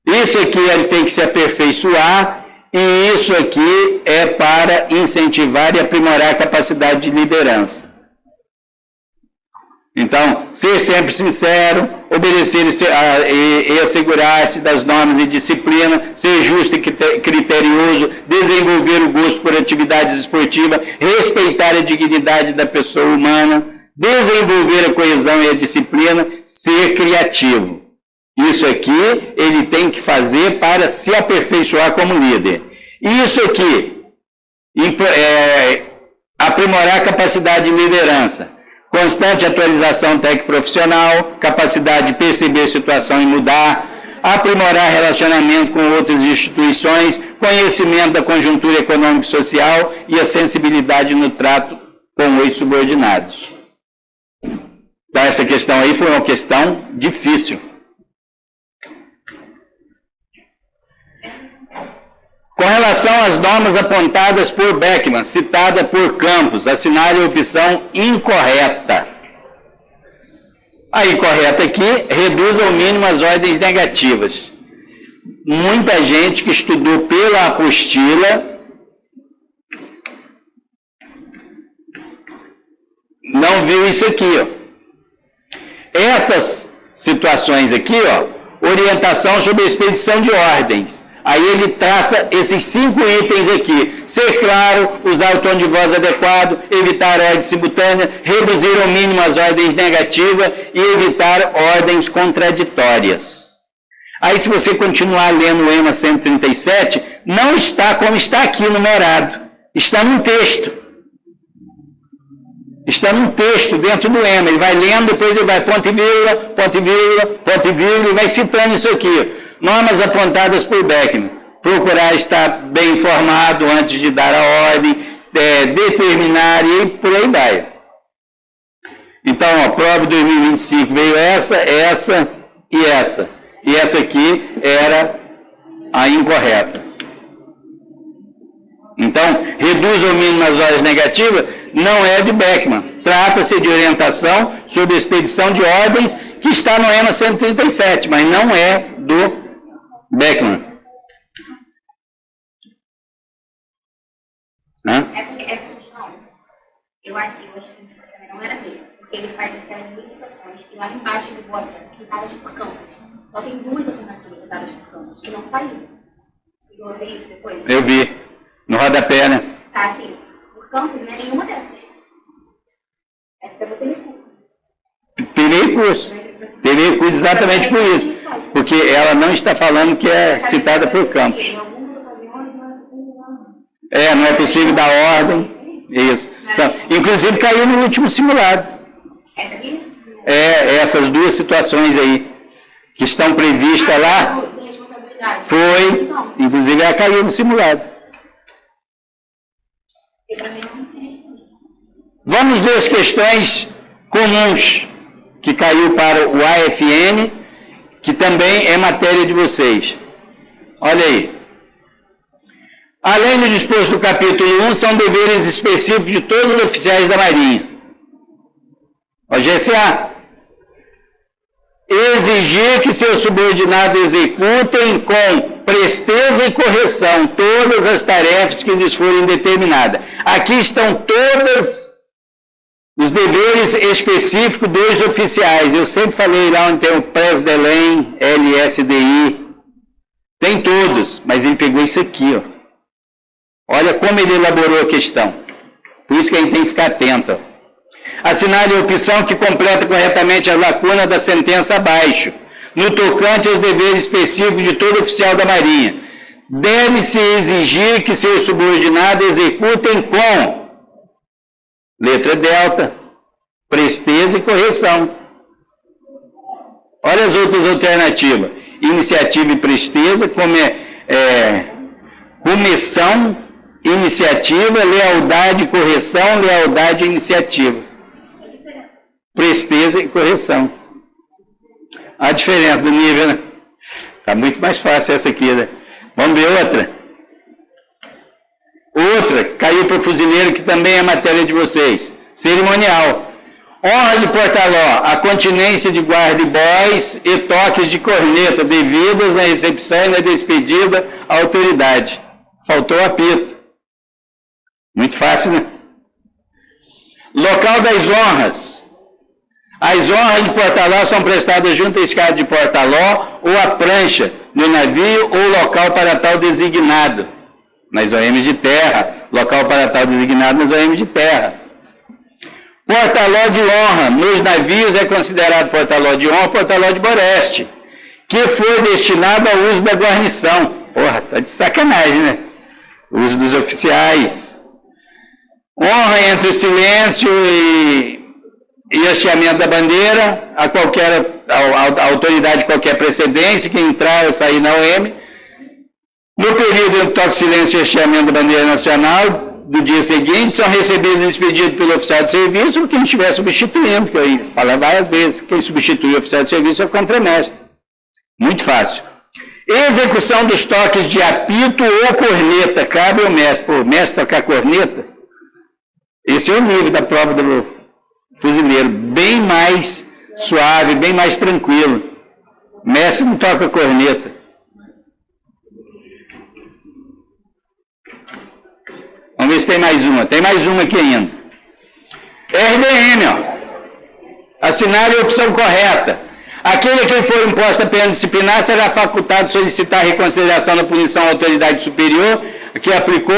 [SPEAKER 1] Isso aqui ele tem que se aperfeiçoar e isso aqui é para incentivar e aprimorar a capacidade de liderança. Então, ser sempre sincero, obedecer e assegurar-se das normas e disciplina, ser justo e criterioso, desenvolver o gosto por atividades esportivas, respeitar a dignidade da pessoa humana, desenvolver a coesão e a disciplina, ser criativo. Isso aqui ele tem que fazer para se aperfeiçoar como líder. Isso aqui, aprimorar a capacidade de liderança. Constante atualização técnico-profissional, capacidade de perceber a situação e mudar, aprimorar relacionamento com outras instituições, conhecimento da conjuntura econômica e social e a sensibilidade no trato com os subordinados. Então, essa questão aí foi uma questão difícil. Com relação às normas apontadas por Beckman, citada por Campos, assinale a opção incorreta. A incorreta aqui reduz ao mínimo as ordens negativas. Muita gente que estudou pela apostila não viu isso aqui, ó. Essas situações aqui, ó, orientação sobre a expedição de ordens. Aí ele traça esses 5 itens aqui. Ser claro, usar o tom de voz adequado, evitar ordens simultâneas, reduzir ao mínimo as ordens negativas e evitar ordens contraditórias. Aí se você continuar lendo o EMA 137, não está como está aqui numerado. Está num texto. Está num texto dentro do EMA. Ele vai lendo, depois ele vai ponto e vírgula, ponto e vírgula, ponto e vírgula, e vai citando isso aqui. Normas apontadas por Beckman. Procurar estar bem informado antes de dar a ordem, determinar e por aí vai. Então, a prova de 2025 veio essa e essa. E essa aqui era a incorreta. Então, reduz ao mínimo as horas negativas, não é de Beckman. Trata-se de orientação sobre a expedição de ordens que está no EMA 137, mas não é do Beckman.
[SPEAKER 2] Essa questão, eu acho que também não era dele, porque ele faz a escala de 2 situações e lá embaixo ele bota citadas por campos. Só tem 2 alternativas citadas por campos, que não está aí. Você viu ver isso depois?
[SPEAKER 1] Eu vi, no rodapé, né?
[SPEAKER 2] Tá, assim, por campos não é nenhuma dessas. Essa deve ter recurso. Teria recurso exatamente por isso, porque ela não está falando que é citada por campos.
[SPEAKER 1] Não é possível dar ordem. Isso. Inclusive caiu no último simulado.
[SPEAKER 2] Essa aqui?
[SPEAKER 1] Essas 2 situações aí, que estão previstas lá. Foi. Inclusive ela caiu no simulado. Vamos ver as questões comuns que caiu para o AFN, que também é matéria de vocês. Olha aí. Além do disposto do capítulo 1, são deveres específicos de todos os oficiais da Marinha. O GSA. Exigir que seus subordinados executem com presteza e correção todas as tarefas que lhes forem determinadas. Aqui estão todos os deveres específicos dos oficiais. Eu sempre falei lá onde tem o PRESDELEM, LSDI. Tem todos, mas ele pegou isso aqui, ó. Olha como ele elaborou a questão. Por isso que a gente tem que ficar atento. Assinale a opção que completa corretamente as lacunas da sentença abaixo, no tocante aos deveres específicos de todo oficial da Marinha. Deve-se exigir que seus subordinados executem com letra delta, presteza e correção. Olha as outras alternativas. Iniciativa e presteza, comissão, iniciativa, lealdade, correção, lealdade e iniciativa. Presteza e correção. A diferença do nível, né? Está muito mais fácil essa aqui, né? Vamos ver outra. Outra, caiu para o fuzileiro, que também é matéria de vocês. Cerimonial. Honra de porta-ló, a continência de guarda-boys e toques de corneta devidas na recepção e na despedida à autoridade. Faltou o apito. Muito fácil, né? Local das honras. As honras de porta-ló são prestadas junto à escada de porta-ló ou à prancha no navio ou local para tal designado. Nas OMs de terra, local para tal designado nas OMs de terra. Porta-ló de honra nos navios é considerado porta-ló de honra ou porta-ló de boreste, que foi destinado ao uso da guarnição. Porra, tá de sacanagem, né? O uso dos oficiais. Honra entre silêncio e hasteamento da bandeira a autoridade de qualquer precedência que entrar ou sair na OM. No período entre toque, silêncio e hasteamento da bandeira nacional do dia seguinte, são recebidos e despedidos pelo oficial de serviço ou quem estiver substituindo, que eu falo várias vezes, quem substitui o oficial de serviço é o contramestre. Muito fácil. Execução dos toques de apito ou corneta. Cabe ao mestre. Pô, o mestre tocar corneta? Esse é o nível da prova do fuzileiro. Bem mais suave, bem mais tranquilo. O mestre não toca corneta. Vamos ver se tem mais uma. Tem mais uma aqui ainda. RDM, ó. Assinale a opção correta. Aquele a quem for imposta a pena disciplinar será facultado solicitar reconsideração da punição à autoridade superior que aplicou,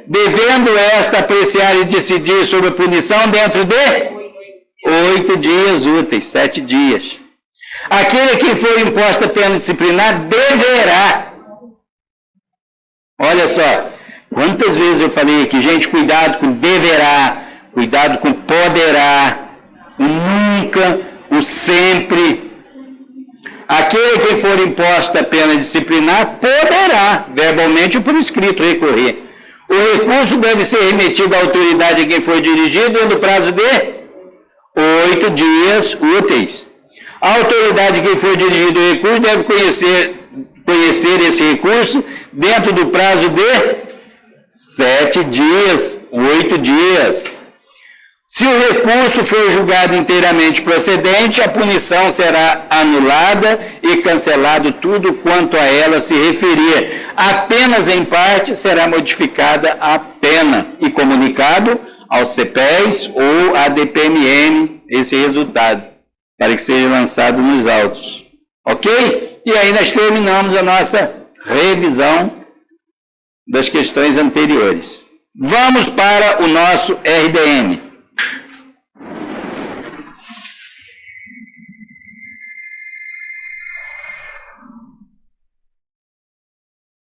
[SPEAKER 1] devendo esta apreciar e decidir sobre a punição dentro de 8 dias úteis, 7 dias. Aquele a quem for imposta a pena disciplinar deverá. Olha só, quantas vezes eu falei aqui, gente, cuidado com deverá, cuidado com poderá, o nunca, o sempre. Aquele que for imposta a pena disciplinar poderá, verbalmente ou por escrito, recorrer. O recurso deve ser remetido à autoridade a quem for dirigido no prazo de 8 dias úteis. A autoridade a quem for dirigido o recurso deve conhecer esse recurso dentro do prazo de 7 dias, 8 dias. Se o recurso for julgado inteiramente procedente, a punição será anulada e cancelado tudo quanto a ela se referir. Apenas em parte será modificada a pena e comunicado aos CPEs ou à DPMM esse resultado, para que seja lançado nos autos. Ok? E aí nós terminamos a nossa revisão das questões anteriores. Vamos para o nosso RDM.